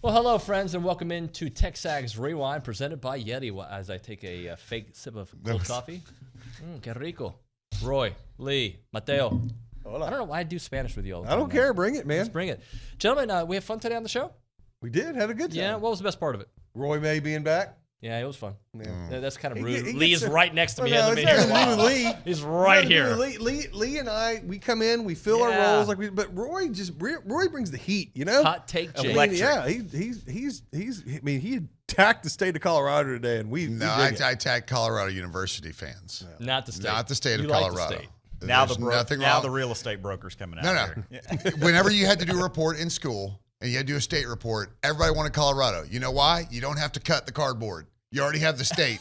Well, hello, friends, and welcome into TexAgs Rewind, presented by Yeti. As I take a fake sip of cold coffee. Que rico. Roy, Lee, Mateo. Hola. I don't know why I do Spanish with you all the time. I don't care. Bring it, man. Let's bring it. Gentlemen, we have fun today on the show? We did. Had a good time. Yeah, what was the best part of it? Roy May being back. Yeah, it was fun. Yeah. That's kind of He rude. Lee is right next to me. No, Hasn't it's been here nothing in a to do with while. Lee. He's right here. Lee and I, we come in, we fill our Yeah. roles but Roy brings the heat, you know. Hot take, Jake. Yeah, he's. I mean, he attacked the state of Colorado today, and I attack Colorado University fans. Yeah. Not the state. Not the state You of like the Colorado. state. Now There's the nothing now wrong. the real estate broker's coming out. No. Here. Whenever you had to do a report in school and you had to do a state report, everybody wanted Colorado. You know why? You don't have to cut the cardboard. You already have the state.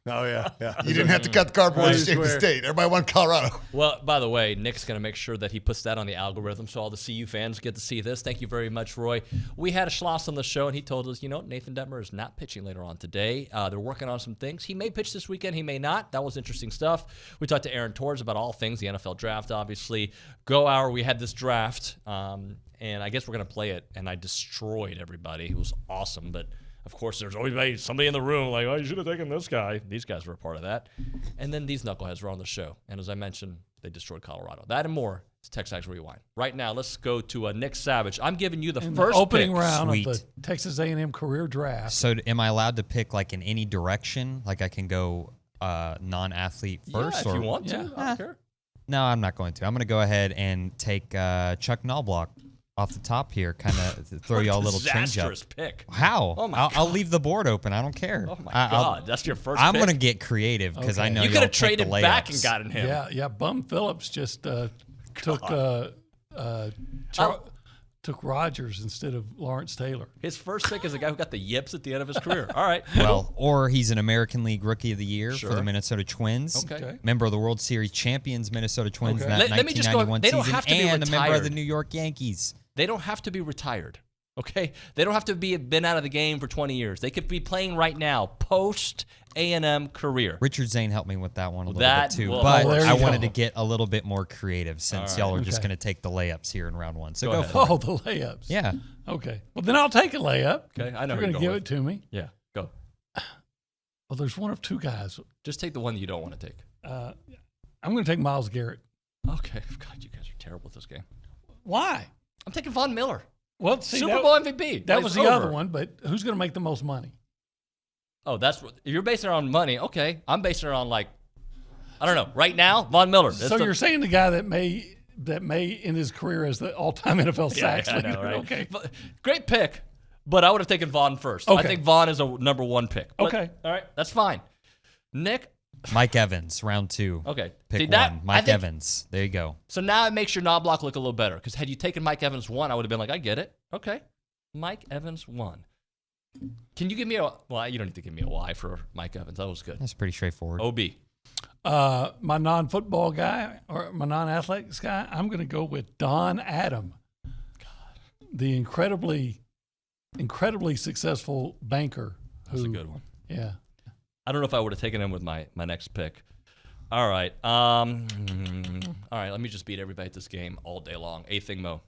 Oh yeah. You didn't have to cut the cardboard to state the Square. state. Everybody wanted Colorado. Well, by the way, Nick's going to make sure that he puts that on the algorithm so all the CU fans get to see this. Thank you very much, Roy. We had a Schloss on the show, and he told us, Nathan Detmer is not pitching later on today. They're working on some things. He may pitch this weekend. He may not. That was interesting stuff. We talked to Aaron Torres about all things, the NFL draft, obviously. Go Hour, we had this draft, and I guess we're going to play it, and I destroyed everybody. It was awesome, but... Of course, there's always somebody in the room like, oh, you should have taken this guy. These guys were a part of that. And then these knuckleheads were on the show. And as I mentioned, they destroyed Colorado. That and more is TexAgs Rewind. Right now, let's go to Nick Savage. I'm giving you the first opening pick. round Sweet. of the Texas A&M career draft. So am I allowed to pick like in any direction? Like I can go non-athlete first? Yeah, if you want to. Yeah. I don't care. No, I'm not going to. I'm going to go ahead and take Chuck Knobloch off the top here, kind of throw y'all a little change up. Disastrous pick. How? Oh my I'll leave the board open. I don't care. Oh, my God. That's your first I'm pick? going to get creative because I Okay. know You y'all could have take the traded back and layups. gotten him. Yeah. Bum Phillips just took Rogers instead of Lawrence Taylor. His first pick is a guy who got the yips at the end of his career. All right. Well, or he's an American League Rookie of the Year Sure. for the Minnesota Twins. Okay. Member of the World Series champions Minnesota Twins in that Let me just go- 1991 they don't season, have to be and a member of the retired. New York Yankees. They don't have to be retired, okay? They don't have to been out of the game for 20 years. They could be playing right now, post A&M career. Richard Zane helped me with that one a little That bit too, will- but Oh, there I you wanted go. to get a little bit more creative since All y'all are right. just Okay. going to take the layups here in round one. So Go go ahead. for it. Oh, the layups. Yeah. Okay. Well, then I'll take a layup. Okay, I know You're who going you're to give going it to me. Yeah, go. Well, there's one of two guys. Just take the one that you don't want to take. I'm going to take Miles Garrett. Okay. God, you guys are terrible at this game. Why? I'm taking Von Miller. Well, see, Super Bowl MVP. that It's was the over. other one, but who's going to make the most money? Oh, that's what if you're basing it on money. Okay, I'm basing it on I don't know. Right now, Von Miller. That's So the- you're saying the guy that may end his career as the all-time NFL yeah, sacks I leader. know, right? Okay. But- great pick, but I would have taken Von first. I Okay. think Von is a number one pick. But- Okay. all right, that's fine. Nick. Mike Evans, round two. Okay. Pick See, one. that- I Mike think- Evans. There you go. So now it makes your Knobloch look a little better because had you taken Mike Evans 1, I would have been like, I get it. Okay. Mike Evans 1. Can you give me well, you don't need to give me a Y for Mike Evans. That was good. That's pretty straightforward. OB. My non-football guy or my non-athletics guy, I'm going to go with Don Adam, the incredibly successful banker. That's a good one. Yeah. I don't know if I would have taken him with my next pick. All right. All right, let me just beat everybody at this game all day long. Thing Mo.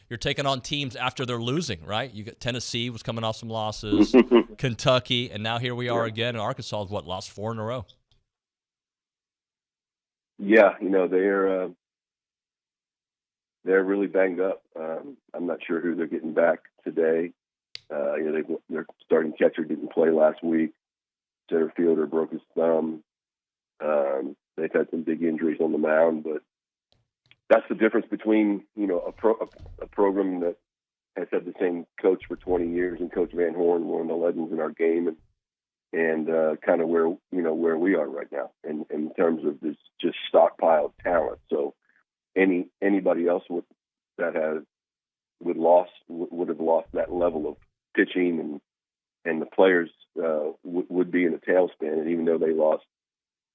You're taking on teams after they're losing, right? You got Tennessee was coming off some losses, Kentucky, and now here we are again. And Arkansas has lost 4 in a row. Yeah, they're really banged up. I'm not sure who they're getting back today. Their starting catcher didn't play last week. Center fielder broke his thumb. They've had some big injuries on the mound, but that's the difference between a program that has had the same coach for 20 years and Coach Van Horn, one of the legends in our game, and kind of where we are right now in terms of this just stockpiled talent. So anybody else would have lost that level of pitching, and the players would be in a tailspin. And even though they lost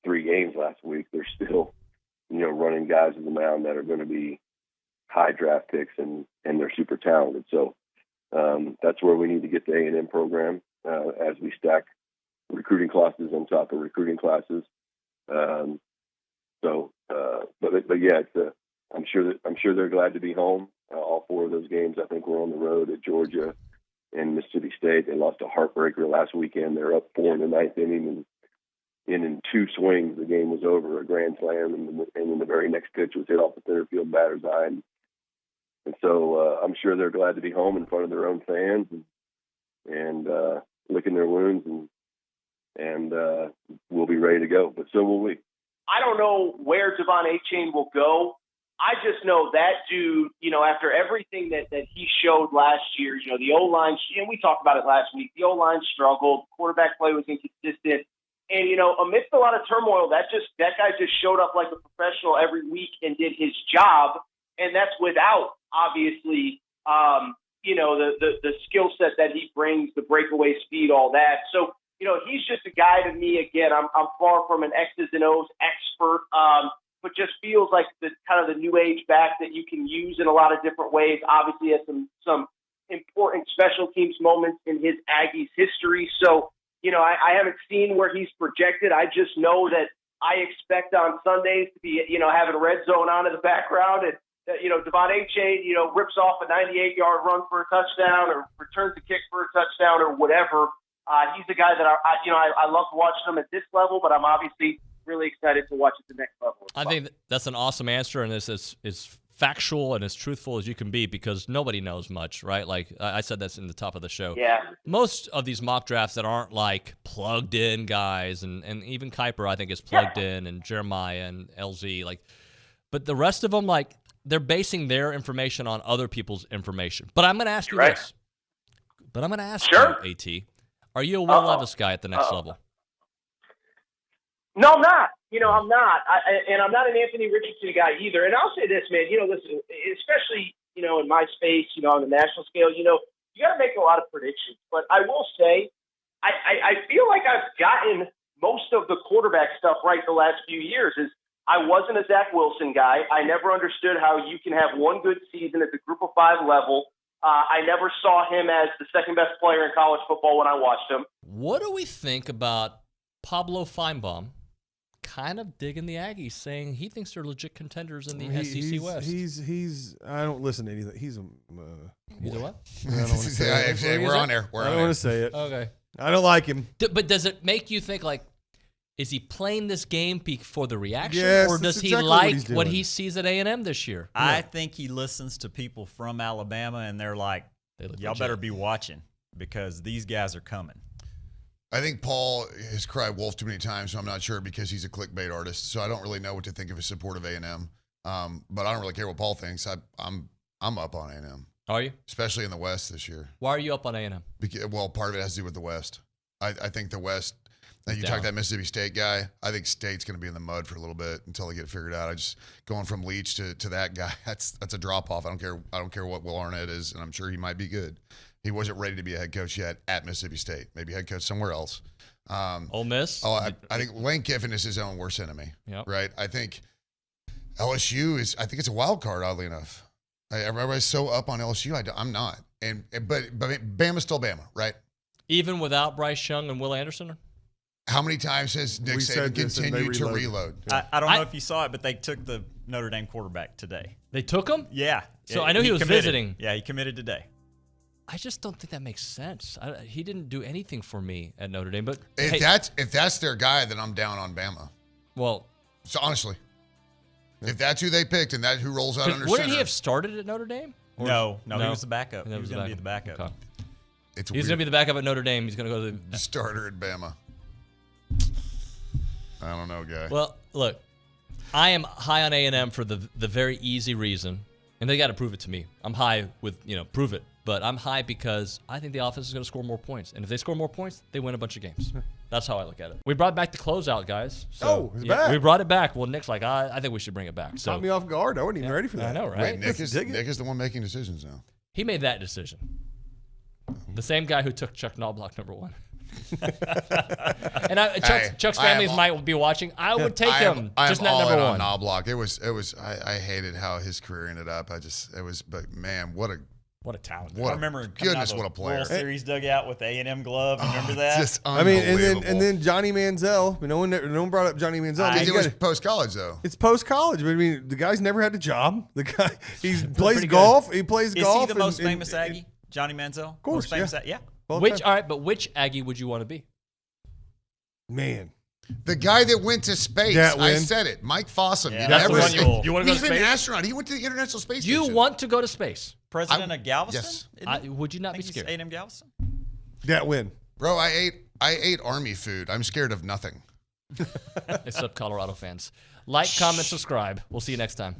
3 games last week, they're still running guys to the mound that are going to be high draft picks, and they're super talented. So that's where we need to get the A&M program as we stack recruiting classes on top of recruiting classes. But yeah, I'm sure they're glad to be home. All 4 of those games, I think, were on the road at Georgia Mississippi State. They lost a heartbreaker last weekend. They're up 4 in the 9th inning, and in 2 swings, the game was over, a grand slam, and then the very next pitch was hit off the center field batter's eye. And so I'm sure they're glad to be home in front of their own fans and licking their wounds, and we'll be ready to go. But so will we. I don't know where Devon Achane will go. I just know that dude, after everything that he showed last year, the O-line, and we talked about it last week, the O-line struggled, quarterback play was inconsistent. And, amidst a lot of turmoil, that guy just showed up like a professional every week and did his job. And that's without, obviously, the skill set that he brings, the breakaway speed, all that. So, he's just a guy to me. Again, I'm far from an X's and O's expert, but just feels like the kind of the new age back that you can use in a lot of different ways. Obviously, has some important special teams moments in his Aggies history. So, I haven't seen where he's projected. I just know that I expect on Sundays to be, having Red Zone on in the background, and Devon Achane, rips off a 98-yard run for a touchdown or returns a kick for a touchdown or whatever. He's a guy that I love watching him at this level, but I'm obviously really excited to watch at the next level. I think that's an awesome answer, and it's as factual and as truthful as you can be, because nobody knows much, right? Like I said this in the top of the show. Yeah. Most of these mock drafts that aren't like plugged in guys, and even Kuiper I think is plugged in, and Jeremiah and LZ, but the rest of them, they're basing their information on other people's information. But I'm going to ask you this. But I'm going to ask you, AT, are you a Will Levis guy at the next level? No, I'm not. I'm not. And I'm not an Anthony Richardson guy either. And I'll say this, man, listen, especially, in my space, on the national scale, you got to make a lot of predictions. But I will say, I feel like I've gotten most of the quarterback stuff right the last few years. I wasn't a Zach Wilson guy. I never understood how you can have one good season at the Group of 5 level. I never saw him as the second best player in college football when I watched him. What do we think about Pablo Feinbaum kind of digging the Aggies, saying he thinks they're legit contenders in the SEC West? He's I don't listen to anything. He's a what? I don't want to say it. We're on there. I don't want to say it. Okay. I don't like him. But does it make you think, is he playing this game for the reaction, Yes, or does that's he exactly like what what he's he doing. sees at A&M this year? I think he listens to people from Alabama, and they're like, look y'all legit. better be watching because these guys are coming. I think Paul has cried wolf too many times, so I'm not sure, because he's a clickbait artist. So I don't really know what to think of his support of A&M. But I don't really care what Paul thinks. I'm up on A&M, Are you? especially in the West this year. Why are you up on A&M? Well, part of it has to do with the West. I think the West. You Down. talk that Mississippi State guy. I think State's going to be in the mud for a little bit until they get it figured out. I just going from Leach to that guy. That's a drop off. I don't care what Will Arnett is, and I'm sure he might be good. He wasn't ready to be a head coach yet at Mississippi State. Maybe head coach somewhere else. Ole Miss? I think Lane Kiffin is his own worst enemy. Yep. Right. I think LSU is. I think it's a wild card. Oddly enough, everybody's so up on LSU. I'm not. But Bama's still Bama, right? Even without Bryce Young and Will Anderson? How many times has Nick We Saban said this and they continued to reloaded. reload? I don't know if you saw it, but they took the Notre Dame quarterback today. They took him? Yeah. So I know he was committed. visiting. Yeah, he committed today. I just don't think that makes sense. He didn't do anything for me at Notre Dame. But If that's their guy, then I'm down on Bama. well, So honestly, if that's who they picked and that's who rolls out under wouldn't center, he have started at Notre Dame? Or- No, he was the backup. That He was going to be the backup. Okay. it's He's going to be the backup at Notre Dame. He's going to go to the starter at Bama. I don't know, guy. Well, look, I am high on A&M for the very easy reason, and they got to prove it to me. I'm high with, prove it. But I'm high because I think the offense is going to score more points. And if they score more points, they win a bunch of games. That's how I look at it. We brought back the closeout, guys. So, it's back. We brought it back. Well, Nick's like, I think we should bring it back. So Caught me off guard. I wasn't even ready for that. I know, Wait, right? Nick Dig it. is the one making decisions now. He made that decision. The same guy who took Chuck Knobloch number 1. And Chuck's families might be watching. I would take him, just not number 1. Knobloch. It was. I hated how his career ended up. But man, what a talent. What I remember goodness, what a player. World Series dugout with the A&M glove. Remember that? Just I mean, unbelievable. and then Johnny Manziel. No one brought up Johnny Manziel. Because it was post college though. It's post college, but I mean, the guy's never had a job. The guy plays pretty golf. He plays Is golf. he the most famous Aggie? Johnny Manziel? Of course, most famous yeah. Yeah. All Which time. but which Aggie would you want to be? Man. The guy that went to space. That I win. said it. Mike Fossum. Yeah, You that's never the one say- you- you wanna go He's to been an space? astronaut. He went to the International Space You Station. want to go to space? President of Galveston? yes. Isn't he? Would you I not be think he's scared? A&M Galveston. That win. Bro, I ate Army food. I'm scared of nothing. Except Colorado fans. Like, comment, subscribe. We'll see you next time.